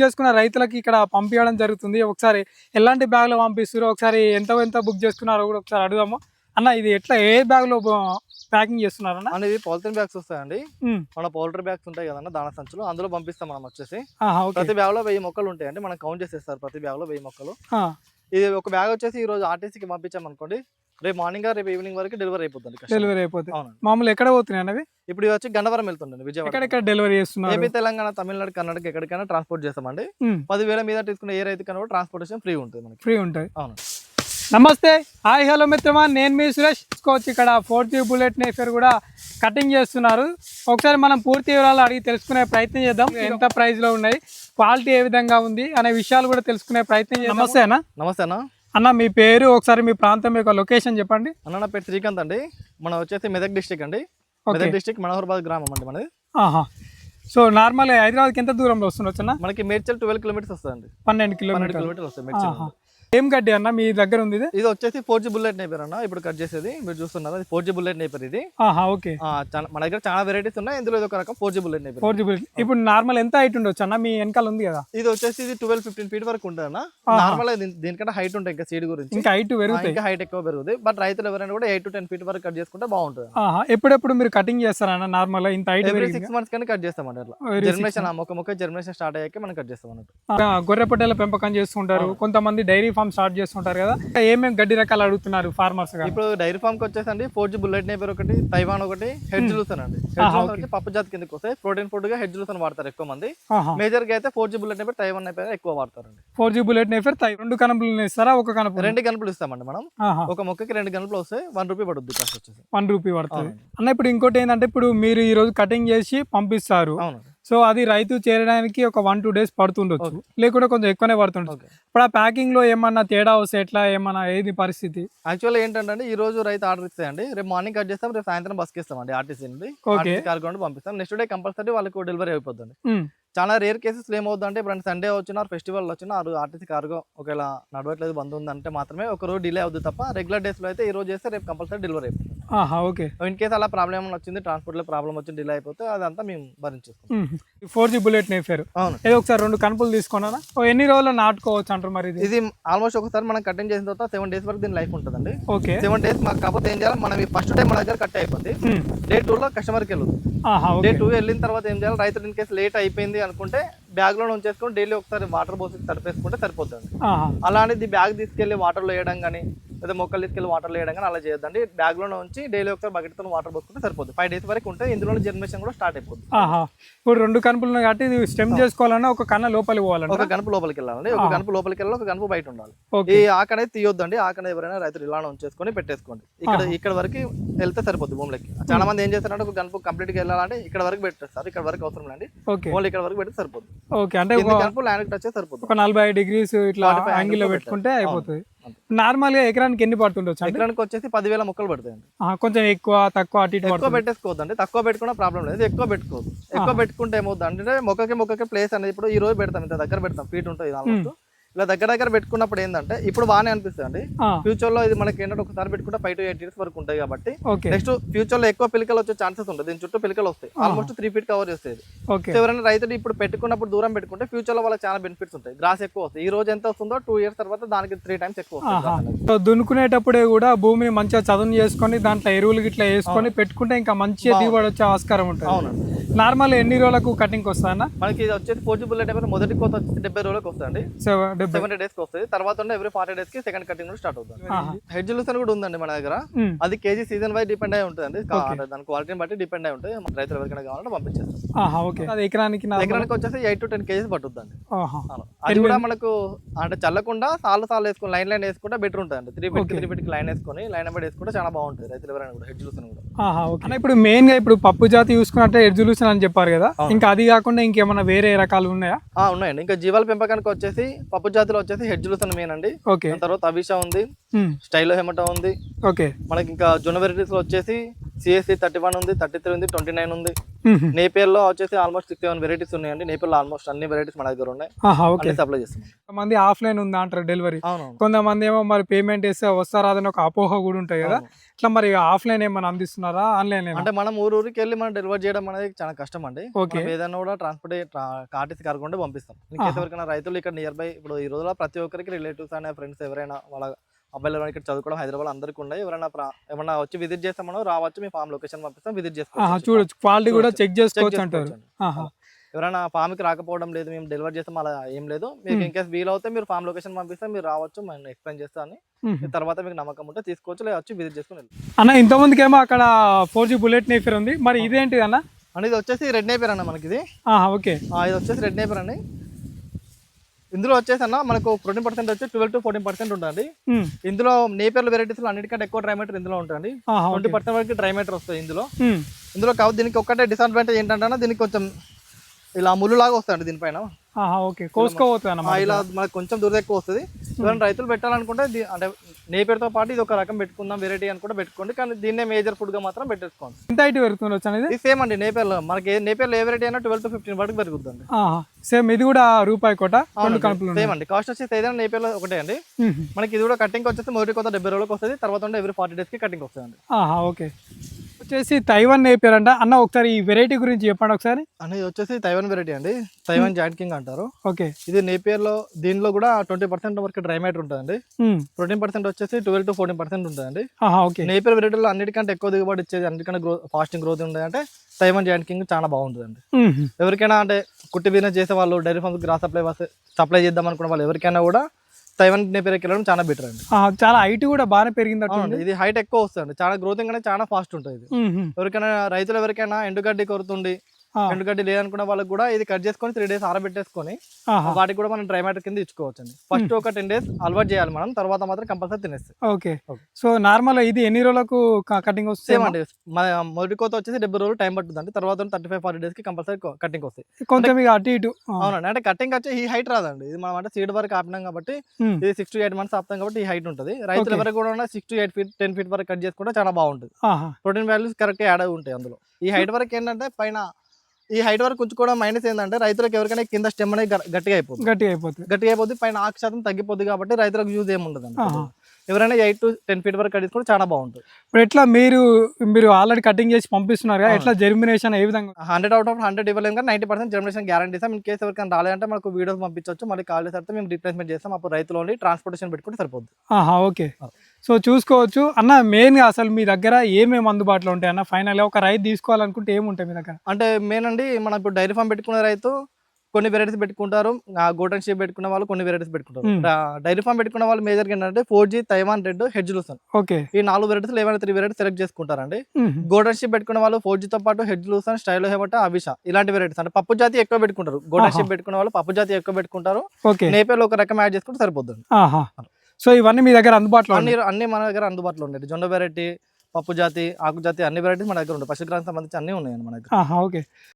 చేసుకున్న రైతులకి ఇక్కడ పంపించడం జరుగుతుంది. ఒకసారి ఎలాంటి బ్యాగ్లో పంపిస్తారో, ఒకసారి ఎంత బుక్ చేసుకున్నారో కూడా ఒకసారి అడుగుదాము. అన్న ఇది ఎట్లా ఏ బ్యాగ్లో ప్యాకింగ్ చేస్తున్నారు అన్న? ఇది పాలిథిన్ బ్యాగ్స్ వస్తాయండి. మన పౌల్ట్రీ బ్యాగ్స్ ఉంటాయి కదన్న, దాన సంచులు, అందులో పంపిస్తాం మనం వచ్చేసి. ప్రతి బ్యాగ్ లో 1000 మొక్కలు ఉంటాయండి, మనం కౌంట్ చేసేస్తారు ప్రతి బ్యాగ్ లో 1000 మొక్కలు. ఇది ఒక బ్యాగ్ వచ్చేసి ఈ రోజు ఆర్టీసీకి పంపించాం అనుకోండి, రేపు మార్నింగ్ రేపు ఈవినింగ్ వరకు డెలివరీ అయిపోతుంది. డెలివరీ అయిపోతుంది. మామూలు ఎక్కడ పోతున్నాయి అన్నవి? ఇప్పుడు ఇది వచ్చి గన్నవరం వెళ్తుండండి, విజయవాడ. ఎక్కడ డెలివరీ చేస్తున్నారు? ఏపీ, తెలంగాణ, తమిళనాడు, కర్ణాటక ఎక్కడికైనా ట్రాన్స్పోర్ట్ చేస్తామండి. 10,000 మీద తీసుకున్న ఏ రైతు కన్నా ట్రాన్స్పోర్టేషన్ ఫ్రీ ఉంటుంది మనకి. ఫ్రీ ఉంటుంది. అవును. నమస్తే, హాయ్, హలో మిత్రమా, నేను మీ సురేష్. చూసుకోవచ్చు ఇక్కడ 4G బుల్లెట్ నేఫర్ కూడా కటింగ్ చేస్తున్నారు. ఒకసారి మనం పూర్తి వివరాలు అడిగి తెలుసుకునే ప్రయత్నం చేద్దాం. ఎంత ప్రైస్ లో ఉన్నాయి, క్వాలిటీ ఏ విధంగా ఉంది అనే విషయాలు కూడా తెలుసుకునే ప్రయత్నం చేద్దాం. నమస్తే అన్న. నమస్తే అన్న. అన్న మీ పేరు, ఒకసారి మీ ప్రాంతం యొక్క లొకేషన్ చెప్పండి. అన్న నా పేరు శ్రీకాంత్ అండి, మనం వచ్చేసి మెదక్ డిస్ట్రిక్ట్ అండి. మెదక్ డిస్ట్రిక్ట్ మనోహర్బాద్ గ్రామం అండి మనది. సో నార్మల్ హైదరాబాద్కి ఎంత దూరంలో వస్తుండొచ్చు అన్న? మనకి మేడ్చల్ 12 కిలోమీటర్స్ వస్తుంది. 12 కిలోమీటర్లు వస్తాయి మేడ్చల్. ఏం గడ్డి అన్న మీ దగ్గర ఉంది? ఇది వచ్చేసి 4G బుల్లెట్ నేపర్ అన్న, ఇప్పుడు కట్ చేసేది మీరు చూస్తున్నారు. 4G బుల్లెట్ నేపర్ ఇది. ఓకే. మన దగ్గర చాలా వెరైటీస్ ఉన్నాయి, ఇందులో ఇది ఒక రకం 4G bullet Napier. 4G bullet. ఇప్పుడు నార్మల్ ఎంత హైట్ ఉండొచ్చు అన్న? మీ వెనకాల ఉంది కదా, ఇది వచ్చేసి ఇది 12-15 ఫీట్ వరకు ఉంటుంది అన్న. నార్మల్ దీనికంటే హైట్ ఉంటాయి, ఇంకా సీడ్ గురించి ఇంకా హైట్ పెరుగుతుంది, ఇంకా హైట్ ఎక్కువ పెరుగుతుంది. బట్ రైతులు ఎవరైనా కూడా 8 to 10 ఫీట్ వరకు కట్ చేసుకుంటే బాగుంటుంది. ఎప్పుడెప్పుడు మీరు కటింగ్ చేస్తారన్న? నార్మల్ ఇంత హైట్ 6 months కానీ కట్ చేస్తామండి. అట్లా జర్మినేషన్ మొక్క జర్మినేషన్ స్టార్ట్ అయ్యాక మనం కట్ చేస్తాం అన్నట్టు. గొర్రె పొట్టేల పెంపకం చేస్తుంటారు, కొంతమంది డైరీ ఫార్మ్ స్టార్ట్ చేస్తుంటారు కదా, ఏమేమి గడ్డి రకాలు అడుగుతున్నారు ఫార్మర్స్? ఇప్పుడు డైరీ ఫార్మ్ కి వచ్చేసండి 4G బుల్లెట్ నేపర్ ఒకటి, తైవాన్ ఒకటి, హెడ్ లూసన్ అండి. పప్పు జాతి కిందకి వస్తాయి. ప్రోటీన్ ఫుడ్ గా హెడ్ లూసన్ వాడతారు ఎక్కువ మంది. మేజర్ గా అయితే 4G bullet Napier, Taiwan Napier ఎక్కువ వాడతారండి. 4G బుల్లెట్ నేపర్ 2 కనుపులు ఇస్తారా? ఒక కనుపు? 2 కనుపులు ఇస్తామండి మనం. ఒక మొక్కకి 2 కనుపులు వస్తాయి. 1 రూపీ పడుతుంది కాస్ట్ వచ్చేసి. 1 రూపీ పడుతుంది అన్న. ఇప్పుడు ఇంకోటి ఏంటంటే, ఇప్పుడు మీరు ఈ రోజు కటింగ్ చేసి పంపిస్తారు. సో అది రైతు చేరడానికి ఒక 1-2 days పడుతుండొచ్చు, లేకుంటే కొంచెం ఎక్కువనే పడుతుండొచ్చు. ఇప్పుడు ఆ ప్యాకింగ్ లో ఏమన్నా తేడా వస్తే ఎట్లా, ఏమన్నా ఏది పరిస్థితి? యాక్చువల్లీ ఏంటంటే ఈ రోజు రైతు ఆర్డర్ ఇస్తాయండి, రేపు మార్నింగ్ కట్ చేస్తాం, రేపు సాయంత్రం బస్కి ఇస్తామండి ఆర్టీసీ నుండి. కార్గో పంపిస్తాం. నెక్స్ట్ డే కంపల్సరీ వాళ్ళకి డెలివరీ అయిపోతుంది. చాలా రేర్ కేసెస్ ఏమవుతుందంటే, ఇప్పుడు సండే వచ్చినా ఫెస్టివల్ వచ్చినా ఆర్టీసీ కార్గో ఒకవేళ నడవట్లేదు, బంద్ ఉందంటే మాత్రమే ఒక రోజు డిలే అవుతుంది తప్ప, రెగ్యులర్ డేస్ లో అయితే ఈ రోజు చేస్తే రేపు కంపల్సరీ డెలివరీ అయిపోతుంది. ఓకే. ఇన్ కేసు అలా ప్రాబ్లం వచ్చింది, ట్రాన్స్పోర్ట్ లో ప్రాబ్లం వచ్చింది, డిలే అయిపోతే అదంతా మేము భరించేస్తాం. 4G bullet Napier. అవును. ఏదో ఒకసారి 2 కనుపులు తీసుకున్నా ఎన్ని రోజులు నాటుకోవచ్చు అంటారు మరి? ఇది ఆల్మోస్ట్ ఒకసారి మనం కటింగ్ చేసిన తర్వాత 7 days వరకు దీని లైఫ్ ఉంటుందండి. ఓకే. 7 days మాకు కాకపోతే ఏం చేయాలి, మనం ఫస్ట్ టైం మన దగ్గర కట్ అయిపోతుంది. Day 2 లో కస్టమర్కి వెళ్ళదు. Day 2 వెళ్ళిన తర్వాత ఏం చేయాలి, రైతు ఇన్ కేసు లేట్ అయిపోయింది అనుకుంటే బ్యాగ్ లో ఉంచేసుకొని డైలీ ఒకసారి వాటర్ పోసి తడిపేసుకుంటే సరిపోతుంది. అలాంటి బ్యాగ్ తీసుకెళ్లి వాటర్ లో వేయడం కానీ, లేదా మొక్కలు తీసుకెళ్లి వాటర్ లో వేయడం కానీ అలా చేయొద్దండి. బ్యాగ్ లో ఉంచి డైలీ ఒకసారి బకెట్ తో వాటర్ పోసుకుంటే సరిపోతుంది. 5 days వరకు ఉంటే ఇందులో జర్మినేషన్ కూడా స్టార్ట్ అయిపోతుంది. ఇప్పుడు 2 కనుపులు కాబట్టి ఇది స్టెమ్ చేసుకోవాలన్నా ఒక కన్న లోపలికి పోవాలండి. ఒక కనుపు లోపలికి వెళ్ళాలండి, ఒక కనుపు లోపలికి వెళ్ళాలి, ఒక కనుపు బయట ఉండాలి. ఈ ఆకనేది తీయొద్దండి. ఆకనే ఎవరైనా రైతులు ఇలా ఉంచేసుకొని పెట్టేసుకోండి. ఇక్కడ వరకు వెళ్తే సరిపోతుంది భూమిలోకి. చాలా మంది ఏం చేస్తారంటే ఒక కనుపు కంప్లీట్ గా వెళ్ళాలంటే ఇక్కడ వరకు పెట్టేస్తారు, ఇక్కడ వరకు అవసరం లేండి, ఓన్లీ ఇక్కడ వరకు పెడితే సరిపోతుంది. ఓకే. అంటే కనుపు ల్యాండ్ టచ్ సరిపోతుంది. ఒక 45 degrees ఇట్లా యాంగిల్ లో పెట్టుకుంటే అయిపోతుంది. నార్మల్ గా ఎకరానికి ఎన్ని పడుతుండొచ్చు? ఎకరానికి వచ్చేసి 10,000 మొక్కలు పడతాయండి. కొంచెం ఎక్కువ తక్కువ అటు ఇటు ఎక్కువ పెట్టేసుకోవద్దండి. తక్కువ పెట్టుకున్న ప్రాబ్లం లేదు, ఎక్కువ పెట్టుకోవద్దు. ఎక్కువ పెట్టుకుంటే ఏమవుతుంది అంటే మొక్కకి ప్లేస్ అనేది ఇప్పుడు ఈ రోజు పెడతాం, ఇంత దగ్గర పెడతాం, ఫీట్ ఉంటుంది ఆల్మోస్ట్. ఇలా దగ్గర పెట్టుకున్నప్పుడు ఏంటంటే ఇప్పుడు బాగానే అనిపిస్తుంది అండి. ఫ్యూచర్ లో ఇది మనకి ఏంటంటే ఒకసారి పెట్టుకుంటే 5 to 8 years వరకు ఉంటాయి కాబట్టి నెక్స్ట్ ఫ్యూచర్ లో ఎక్కువ పిలకలు వచ్చే ఛాన్సెస్ ఉంటాయి. దీని చుట్టూ పిలకలు వస్తాయి, ఆల్మోస్ట్ 3 feet కవర్ చేస్తుంది. ఎవరైనా రైతులు ఇప్పుడు పెట్టుకున్నప్పుడు దూరం పెట్టుకుంటే ఫ్యూచర్ లో వాళ్ళకి చాలా బెనిఫిట్స్ ఉంటాయి. గ్రాస్ ఎక్కువ వస్తాయి. ఈ రోజు ఎంత వస్తుందో 2 years తర్వాత దానికి 3 times ఎక్కువ వస్తుంది. దున్నుకునేటప్పుడే కూడా భూమిని మంచిగా చదును చేసుకొని దాంట్లో ఎరువులు గిట్లా వేసుకొని పెట్టుకుంటే ఇంకా మంచిగా దిగుబడి వచ్చే ఆస్కారం ఉంటుంది. అవునండి. నార్మల్ ఎన్ని రోజులకు కటింగ్ వస్తాయన్న? మనకి ఇది వచ్చేసి 4G బుల్లెట్ నేపర్ మొదటి కోత వచ్చి 70 రోజులకు వస్తుంది, 70 days కి వస్తుంది. తర్వాత ఎవ్రీ 40 days కి సెకండ్ కటింగ్ కూడా స్టార్ట్ అవుతుంది. హెడ్ లూసన్ కూడా ఉందండి మన దగ్గర. అది కేజీ సీజన్ వైజ్ డిపెండ్ అయి ఉంటుంది, దాని క్వాలిటీని బట్టి డిపెండ్ అయి ఉంటుంది. రైతులు ఎవరికైనా కావాలంటే పంపించేస్తాం. ఎకరానికి వచ్చేసి 8 to 10 kgs పట్టుద్దండి. అది కూడా మనకు అంటే చల్లకుండా సాలు వేసుకొని లైన్ వేసుకుంటే బెటర్ ఉంటుంది. 3 feet లైన్ వేసుకొని లైన్ బట్టి వేసుకుంటే చాలా బాగుంటుంది రైతులు ఎవరైనా కూడా. హెడ్ లూసన్ కూడా ఇప్పుడు మెయిన్ గా ఇప్పుడు పప్పు జాతి చూసుకున్నట్టే హెడ్ లూసన్ అని చెప్పారు కదా, ఇంకా అది కాకుండా ఇంకేమైనా వేరే రకాలు ఉన్నాయా? ఉన్నాయండి. ఇంకా జీవాల పెంపకానికి వచ్చేసి పప్పు జాతిలో వచ్చేసి హెడ్ లూసన్ మెయిన్ అండి. తర్వాత అవిషా ఉంది, స్టైలో హెమటా ఉంది. ఓకే. మనకి ఇంకా జొన్న వెరైటీస్ లో వచ్చేసి సిఎస్సి 31 ఉంది, 33 ఉంది, 29 ఉంది. నేపియర్లో వచ్చేసి ఆల్మోస్ట్ 67 వెరైటీస్ ఉన్నాయండి. నేపియర్లో ఆల్మోస్ట్ అన్ని వెరైటీస్ మన దగ్గర ఉన్నాయి. ఓకే, సప్లై చేస్తున్నాం. కొంతమంది ఆఫ్లైన్ ఉందా అంటారు డెలివరీ, అవును. కొంతమంది ఏమో మరి పేమెంట్ వేస్తే వస్తారా అని ఒక అపోహ కూడా ఉంటాయి కదా. ఇట్లా మరి ఆఫ్లైన్ ఏమైనా అందిస్తున్నారా, ఆన్లైన్? అంటే మనం ఊరికి వెళ్ళి మనం డెలివరీ చేయడం అనేది చాలా కష్టం అండి. ఓకే, ఏదైనా కూడా ట్రాన్స్పోర్ట్ ఆర్టీసీ కాకుండా పంపిస్తాం. ఇంకేస్ ఎవరికైనా రైతులు ఇక్కడ నియర్ బై ఇప్పుడు ఈ రోజుల్లో ప్రతి ఒక్కరికి రిలేటివ్స్ అనే ఫ్రెండ్స్ ఎవరైనా వాళ్ళ అబ్బాయిలు ఇక్కడ చదువుకోవడం హైదరాబాద్ అందరికీ ఉన్నాయి. ఏమన్నా వచ్చి విజిట్ చేస్తామో రావచ్చు, మీ ఫామ్ లొకేషన్ పంపిస్తాం, విజిట్ చేసుకోవచ్చు, చూడొచ్చు, క్వాలిటీ కూడా చెక్ చేసుకోవచ్చు అంటారు. ఎవరైనా ఫామ్కి రాకపోవడం లేదు, మేము డెలివరీ చేస్తాం అలా ఏం లేదు. మీకు ఇన్కేస్ వీలు అవుతే మీరు ఫామ్ లొకేషన్ పంపిస్తే మీరు రావచ్చు, మేము ఎక్స్ప్లెయిన్ చేస్తాను. తర్వాత మీకు నమ్మకం ఉంటే తీసుకోవచ్చు, లేదా వచ్చి విజిట్ చేసుకుని అన్న. ఇంతమందికి ఏమో అక్కడ 4G బుల్లెట్ నేఫిర్ ఉంది, మరి ఇదేంటిది అన్న? ఇది వచ్చేసి రెడ్ నేపియర్ అన్న మనకి ఇది. ఓకే, ఇది వచ్చేసి రెడ్ నేపియర్ అండి. ఇందులో వచ్చేసి అన్న మనకు ప్రోటీన్ పర్సెంట్ వచ్చి 12 to 14% ఉంటుంది. ఇందులో నేపియర్ వెరైటీస్ లో అన్నిటికంటే ఎక్కువ డ్రై మ్యాటర్ ఇందులో ఉంటుంది. 20% వరకు డ్రై మ్యాటర్ వస్తుంది ఇందులో కావు. దీనికి ఒక్కటే డిసడ్వాంటేజ్ ఏంటంటే దీనికి కొంచెం ఇలా ముళ్ళు లాగా వస్తాయండి దీనిపైన. ఇలా మనకు కొంచెం దురద ఎక్కువ వస్తుంది. ఎవరైనా రైతులు పెట్టాలనుకుంటే అంటే నేపియర్తో పాటు ఇది ఒక రకం పెట్టుకుందాం వెరైటీ అని కూడా పెట్టుకోండి, కానీ దీన్నే మేజర్ ఫుడ్ గా మాత్రం పెట్టేసుకోండి. ఎంత హైట్ పెరుగుతుంది? ఇది సేమ్ అండి నేపియర్ లో మనకి నేపియర్ ఏ వెరైటీ అయినా 12 to 15 వరకు పెరుగుతుంది. సేమ్ ఇది కూడా రూపాయి కోట సేమ్ అండి. కాస్ట్ వచ్చేసి ఏదైనా నేపియర్ లో ఒకటే అండి. మనకి ఇది కూడా కటింగ్ వచ్చేసి మొదటి కొత్త 70 రోజులకు వస్తుంది, తర్వాత ఎవ్రీ 40 days కి కటింగ్ వస్తుంది. ఓకే, వచ్చేసి తైవాన్ నేపియర్ అంట అన్న. ఒకసారి ఈ వెరైటీ గురించి చెప్పండి ఒకసారి. అనేది వచ్చేసి తైవాన్ వెరైటీ అండి, తైవాన్ జాయింట్ కింగ్ అంటారు. ఓకే, ఇది నేపియర్ లో దీనిలో కూడా 20% వరకు డ్రై మ్యాటర్ ఉంటుందండి. ప్రోటీన్ పర్సెంట్ వచ్చేసి 12 to 14% ఉంటుందండి. నేపియర్ వెరైటీలో అన్నిటికంటే ఎక్కువ దిగుబడి ఇచ్చేది, అన్నిటికంటే ఫాస్టింగ్ గ్రోత్ ఉంది అంటే తైవాన్ జాయింట్ కింగ్ చాలా బాగుంటుందండి. ఎవరికైనా అంటే కుట్టి బిజినెస్ చేసే వాళ్ళు, డైరీ ఫార్మ్స్ గ్రాస్ సప్లై చేద్దాం అనుకున్న వాళ్ళు ఎవరికైనా కూడా తైవాన్ నేపియర్కి వెళ్ళడం చాలా బెటర్ అండి. చాలా హైట్ కూడా బాగా పెరిగింది. ఇది హైట్ ఎక్కువ వస్తుంది, చాలా గ్రోతింగ్ అనేది చాలా ఫాస్ట్ ఉంటుంది. ఎవరికైనా రైతులు ఎవరికైనా ఎండుగడ్డి కొరుతుంది, ఎండుగడ్డి లేదనుకున్న వాళ్ళకి కూడా ఇది కట్ చేసుకొని 3 days ఆరబెట్టేసుకొని వాటికి కూడా మనం డ్రై మ్యాటర్ కింద ఇచ్చుకోవచ్చు అండి. ఫస్ట్ ఒక 10 days అలవాటు చేయాలి మనం, తర్వాత మాత్రం కంపల్సరీ తినేస్తాం. ఓకే, సో నార్మల్ ఇది ఎన్ని రోజులకు కటింగ్ వస్తుంది? సేమ్ అండి, మొదటి కోత వచ్చేసి 70 రోజులు టైం పడుతుంది, తర్వాత 35-40 days కి కంపల్సరీ కటింగ్ వస్తాయి. కొంచెం అటు ఇటు. అవునండి, అంటే కటింగ్ వచ్చి ఈ హైట్ రాదండి. ఇది మనం అంటే సీడ్ వరకు ఆపినాం కాబట్టి ఇది 6 to 8 months ఆపుతాం కాబట్టి ఈ హైట్ ఉంటుంది. రైతులు ఎవరికి కూడా 6 to 8 feet 10 feet వరకు కట్ చేసుకుంటే చాలా బాగుంటుంది. ప్రోటీన్ వాల్యూస్ కరెక్ట్ యాడ్ అయి ఉంటాయి అందులో. ఈ హైట్ వరకు ఏంటంటే పైన ఈ హైట్ వరకు ఉంచుకోవడం మైనస్ ఏంటంటే రైతులకు ఎవరికైనా కింద స్టెమ్ అనేది గట్టిగా అయిపోతుంది, పైన ఆకు శాతం తగ్గిపోద్ది కాబట్టి రైతులకు యూజ్ ఏమి ఉండదు. ఎవరైనా 8 to 10 feet వరకు కట్ చాలా బాగుంటుంది. ఇప్పుడు ఎట్లా మీరు ఆల్రెడీ కటింగ్ చేసి పంపిస్తున్నారు కదా, ఎట్లా జర్మినేషన్ ఏ విధంగా? 100 out of 100 ఇవ్వలేము కానీ 90% జర్మినేషన్ గ్యారంటీ ఇస్తాం. ఇన్ కేసు ఎవరికైనా రాలేదంటే మనకు వీడియోస్ పంపించవచ్చు, మళ్ళీ కాల్ చేస్తే మేము రీప్లేస్మెంట్ చేస్తాం. అప్పుడు రైతులు ఓన్లీ ట్రాన్స్పోర్టేషన్ పెట్టుకుంటే సరిపోద్ది. ఓకే, సో చూసుకోవచ్చు అన్న. మెయిన్గా అసలు మీ దగ్గర ఏమేమి అందుబాటులో ఉంటాయి అన్న? ఫైనల్ ఒక రైతు తీసుకోవాలనుకుంటే ఏముంటాయి మీ దగ్గర? అంటే మెయిన్ అండి, మనం ఇప్పుడు డైరీ ఫామ్ పెట్టుకునే రైతు కొన్ని వెరైటీస్ పెట్టుకుంటారు, గోల్డెన్ షీప్ పెట్టుకున్న వాళ్ళు కొన్ని వెరైటీస్ పెట్టుకుంటారు. డైరీ ఫామ్ పెట్టుకున్న వాళ్ళు మేజర్ ఏంటంటే 4G, Taiwan red, hedge lucerne. Okay, ఈ 4 వెరైటీస్ ఏమైనా 3 వెరైటీస్ సెలెక్ట్ చేసుకుంటారండి. గోల్డెన్ షీప్ పెట్టుకున్న వాళ్ళు 4G తో పాటు హెడ్జ్ లూసన్, స్టైలో హెబట, అవిషా ఇలాంటి వెరైటీస్ అంటే పప్పు జాతి ఎక్కువ పెట్టుకుంటారు. గోల్డెన్ షీప్ పెట్టుకున్న వాళ్ళు పప్పు జాతి ఎక్కువ పెట్టుకుంటారు. నేపియర్లో ఒక రకం యాడ్ చేసుకుంటే సరిపోతుంది. సో ఇవన్నీ మీ దగ్గర అందుబాటులో? అన్ని మన దగ్గర అందుబాటులో ఉంటాయి. జొన్న వెరైటీ, పప్పు జాతి, ఆకు జాతి అన్ని వెరైటీస్ మన దగ్గర ఉంటాయి. పశుగ్రానికి సంబంధించి అన్ని ఉన్నాయి మన దగ్గర. ఓకే.